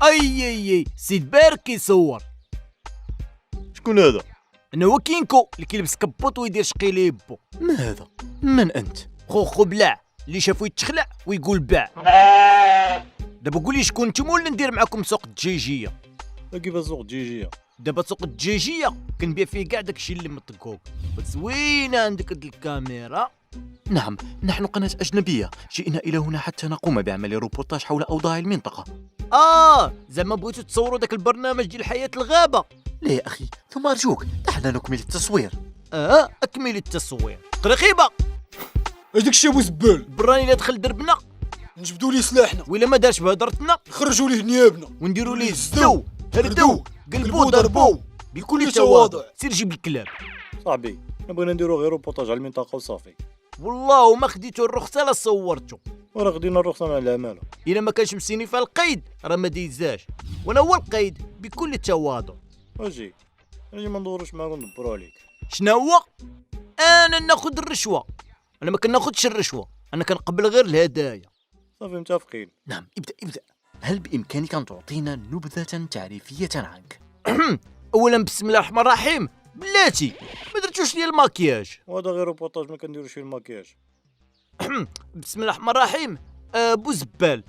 اي سيد بارك يصور. شكون هذا؟ انا هو كينكو اللي كيلبس كبوط ويدير شقيليبو. ما هذا؟ من انت؟ خوخو بلاع اللي شافو يتخلع ويقول باع. دابا قولي شكون نتوما ولا ندير معاكم سوق الدجاجيه. كيف سوق الدجاجيه؟ دابا سوق الدجاجيه كنبيع فيه كاع داكشي اللي مطقوق. زوينه عندك هاد الكاميرا. نعم، نحن قناة أجنبية، جئنا إلى هنا حتى نقوم بعمل روبورتاج حول أوضاع المنطقة. زعما بغيتو تصوروا داك البرنامج ديال حياة الغابة؟ لا يا أخي، ثم أرجوك دعنا نكمل التصوير. أكمل التصوير. قرقيبة اش داك الشيء ابو زبال؟ براني لا دخل دربنا نجبدوا ليه سلاحنا ولا ما دارش بهضرتنا نخرجوا ليه نيابنا ونديروا ليه الزدو هردو قلبو ضربو بكل تواضع. سير جيب الكلاب. صاحبي، نبغينا نديرو غير روبورتاج على المنطقة وصافي. والله ما خديتو الرخصة لا صورتو. وراه خدينا الرخصة مع العمالة. إلا ما كانش مسيني في القيد راه ما ديزاش، وانا هو القيد بكل تواضع. اجي ما ندوروش معاك وندبرو عليك. شنو هو؟ انا ناخذ الرشوة. انا ما كناخذش الرشوة، انا كنقبل غير الهدايا. صافي متفقين. نعم، ابدأ. هل بإمكانك أن تعطينا نبذة تعريفية عنك؟ اولا بسم الله الرحمن الرحيم. بلاتي ما درتوش لي الماكياج. وهذا غير روبورتاج ما كنديروش فيه الماكياج. بسم الله الرحمن الرحيم. بوزبال.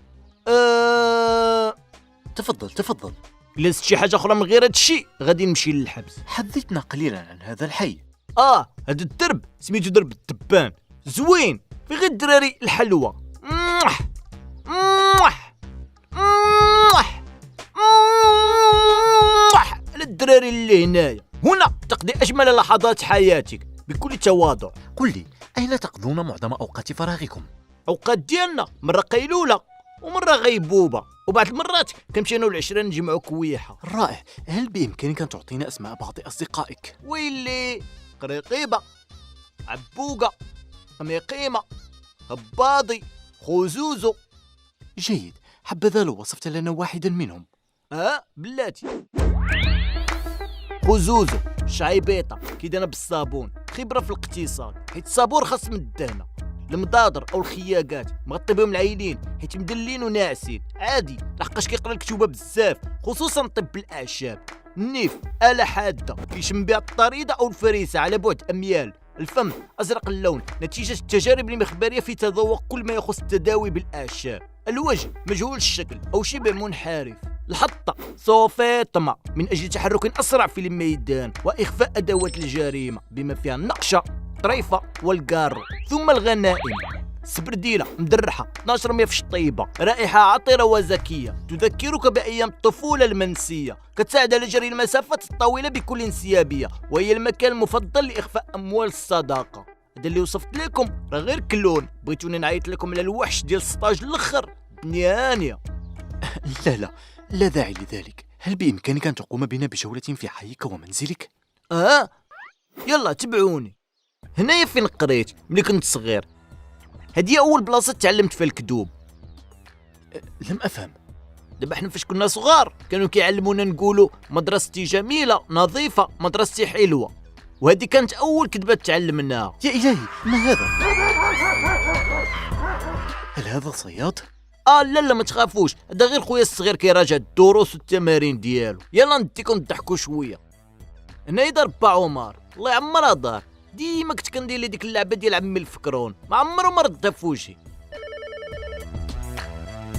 تفضل. إلا زدت شي حاجة أخرى من غير هادشي غادي نمشي للحبس. حدثنا قليلا عن هذا الحي. هاد الدرب سميتو درب الدبان، زوين في غير الدراري الحلوة. على الدراري اللي هنايا. هنا تقضي أجمل لحظات حياتك بكل تواضع. قل لي، أين تقضون معظم أوقات فراغكم؟ أوقات ديالنا مرة قيلولة ومرة غيبوبة، وبعض المرات كنمشي انا والعشرة نجمعو كويحة. رائع. هل بإمكانك أن تعطينا أسماء بعض أصدقائك؟ ويلي قريقيبة، عبوقة، قميقيمة، هباضي، خوزوزو. جيد، حبذا لو وصفت لنا واحدا منهم. بلاتي. خوزوزو شعيبيطة كيدانا بالصابون، خبرة في الاقتصاد حيت الصابون خاص من الدهنة. المضادر او الخياقات مغطي بهم العينين حيت مدلين وناعسين عادي، لحقاش كيقرا الكتوبه بزاف خصوصا طب الاعشاب. النيف آلة حادة كيشم بها الطريدة او الفريسة على بعد اميال. الفم ازرق اللون نتيجة التجارب المخبرية في تذوق كل ما يخص التداوي بالاعشاب. الوجه مجهول الشكل او شبه منحرف. الحطة صوفيطمة من اجل تحرك اسرع في الميدان واخفاء ادوات الجريمة بما فيها النقشة، طريفة والقارو. ثم الغنائم سبرديلة مدرحة 12 في الشطيبة، رائحة عطرة وزكية تذكرك بأيام الطفولة المنسية، كتساعد على جري المسافات الطويلة بكل انسيابية، وهي المكان المفضل لإخفاء أموال الصداقة. هذا اللي وصفت لكم راه غير كلون، بغيتوني نعيط لكم على الوحش ديال السطاج الاخر بنيانية. لا داعي لذلك. هل بإمكانك أن تقوم بنا بجولة في حيك ومنزلك؟ يلا تبعوني. هنايا فين قريت ملي كنت صغير. هذه اول بلاصه تعلمت فيها الكذوب. لم أفهم. دابا حنا فاش كنا صغار كانوا كيعلمونا نقولوا مدرستي جميله نظيفه مدرستي حلوه، وهذه كانت اول كذبه تعلمناها. يا إلهي، ما هذا؟ هل هذا صياد؟ لا ما تخافوش، هذا غير خويا الصغير كيراجع الدروس والتمارين ديالو. يلا نديكم نضحكوا شويه. هنايا دار با عمر الله يعمرها دار، ديما كنت كندير لي ديك اللعبه ديال عمي الفكرون، ما عمرو ما ردها في وجهي.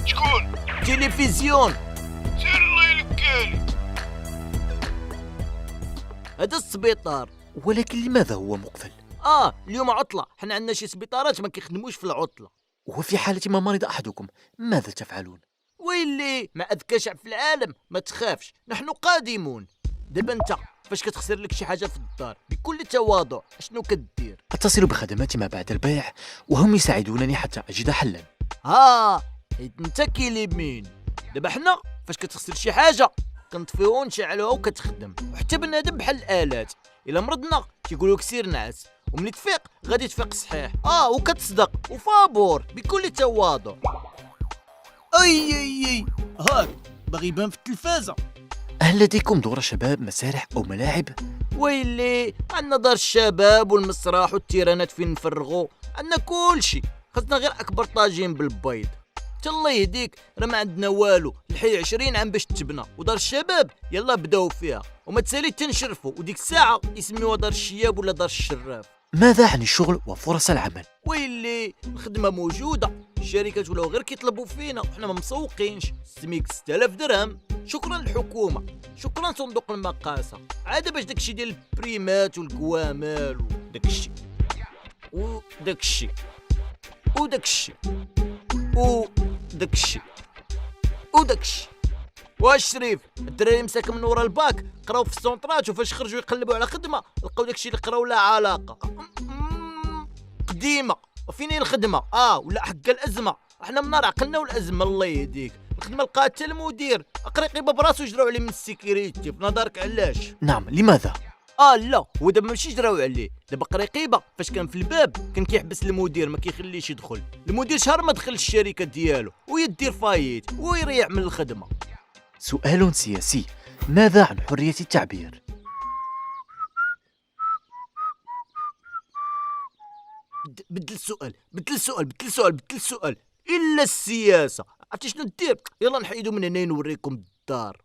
شكون؟ تلفزيون. سير الله يلكالي. هذا السبيطار. ولكن لماذا هو مقفل؟ اليوم عطله، حنا عندنا شي سبيطارات ما كيخدموش في العطله. وفي حالة ما مرض أحدكم ماذا تفعلون؟ ويلي مع أذكى شعب في العالم، ما تخافش نحن قادمون. دابا انت فاش كتخسر لك شي حاجه في الدار بكل تواضع اشنو كدير؟ أتصل بخدمات ما بعد البيع وهم يساعدونني حتى أجد حلا. حيت انت كيليمين. دابا حنا فاش كتخسر شي حاجه كنطفيوها ونشعلوها وكتخدم، وحتى بنادم بحال الالات الا مرضنا كيقولوا لك سير نعس، وملي تفيق غادي تفيق صحيح. وكتصدق وفابور بكل تواضع. اي هاك باغي يبان في التلفازه. هل لديكم دور شباب، مسارح أو ملاعب؟ ويلي عندنا دار الشباب والمسرح والتيرانات فين نفرغوا، عندنا كل شيء، خاصنا غير اكبر طاجين بالبيض. الله يهديك، راه ما عندنا والو، الحي 20 عام باش تبنى، ودار الشباب يلا بداو فيها، وما تسالي تنشرفوا، وديك الساعه يسميوها دار الشياب ولا دار الشراف. ماذا عن الشغل وفرص العمل؟ ويلي الخدمه موجوده، الشركات ولاو غير كيطلبوا فينا وحنا ما مسوقينش. السميك 6000 درهم. شكرا للحكومه، شكرا صندوق المقاصه، عاد باش داكشي ديال البريمات والكوامال وداكشي وداكشي وداكشي وداكشي وداكشي. واش شريف الدراري مساكن من ورا الباك قراو في السونطرات، وفاش خرجوا يقلبوا على خدمه لقاو داكشي اللي قراو لا علاقه قديمه. وفين هي الخدمه؟ ولا حق الازمه، احنا من نار عقلنا والازمه. الله يهديك، الخدمه لقاها حتى المدير قريقيبه براسو جراو عليه من السيكوريتي. بنظرك علاش؟ نعم، لماذا؟ لا هو دابا ماشي جراو عليه، دابا قريقيبه فاش كان في الباب كان كيحبس المدير ما كيخليش يدخل. المدير شهر ما دخل الشركه ديالو ويدير فايت ويريح من الخدمه. سؤال سياسي، ماذا عن حرية التعبير؟ بدل السؤال. الا السياسه عرفتي شنو دير؟ يلا نحيدو من هنا نوريكم الدار.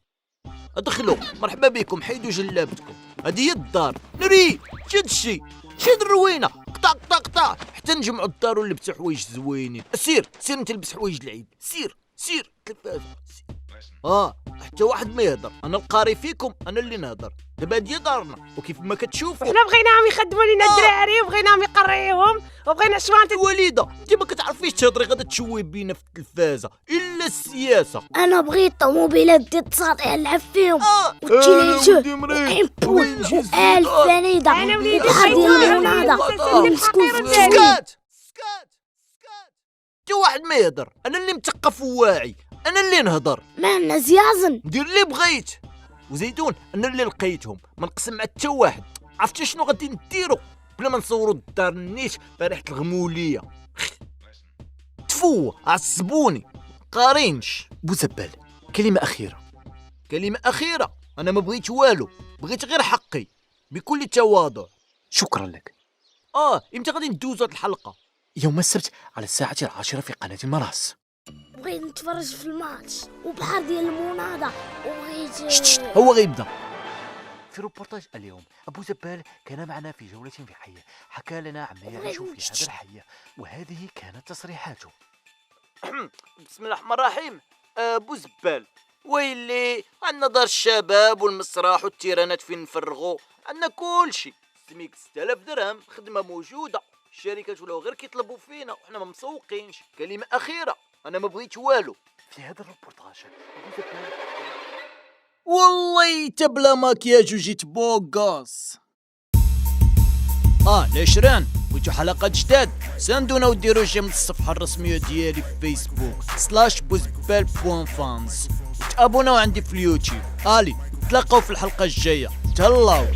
ادخلوا، مرحبا بكم، حيدوا جلابتكم، هذه هي الدار. نري شد الشي، شد الروينه، قطع حتى نجمعوا الدار ونلبسوا حوايج زوينين. سير انت لبس حوايج العيد، سير تلفاز. حتى واحد ما يهضر، انا القاري فيكم، انا اللي نهضر. دابا هادي دارنا، وكيف ما كتشوفوا حنا بغيناهم يخدموا لينا الدراري، وبغيناهم يقريوهم، وبغينا شوانت. وليده انت ما كتعرفيش تهضري، غادا تشوي بينا في التلفازه. الا السياسه. انا بغيت طوموبيلات ديال التساطيع نلعب فيهم وتشيليتو وإمبول والفنيدة وحد المناضة ونسكن في سكات. انت واحد ما يهضر، انا اللي مثقف وواعي، انا اللي نهضر. معنا زيازن ندير اللي بغيت. وزيدون انا اللي لقيتهم، ما نقسم مع حتى واحد. عرفتي شنو غادي نديرو بلا ما نصوروا الدار النيت بريحه الغموليه؟ تفو عصبوني قارينش. بوزبال، كلمة أخيرة. انا ما بغيت والو، بغيت غير حقي بكل تواضع. شكرا لك. امتى غادي ندوزو هاد الحلقه؟ يوم السبت على الساعة 10 في قناة المراس. بغيت نتفرج في الماتش وبحر ديال المناضة وبغيت شت هو غيبدا. في روبورتاج اليوم أبو زبال كان معنا في جولة في حي، حكى لنا عما يعيش في هذا الحي، وهذه كانت تصريحاته. بسم الله الرحمن الرحيم. ابو زبال، ويلي عندنا دار الشباب والمسرح والتيرانات فين نفرغوا، عندنا كل شيء. سميك 6000 درهم، خدمه موجوده، الشركات ولاو غير كيطلبوا فينا وحنا ما مسوقينش. كلمه اخيره، انا ما بغيت والو في هذا الروبورتاج. أبو زبال والله تبلا ماكياج وجيت بوغاس. العشرين بغيتو حلقات جداد، ساندونا وديروا جيم الصفحه الرسميه ديالي في فيسبوك /بوزبال.fans، وتابوناو عندي في اليوتيوب. نتلاقاو في الحلقه الجايه. تهلاو.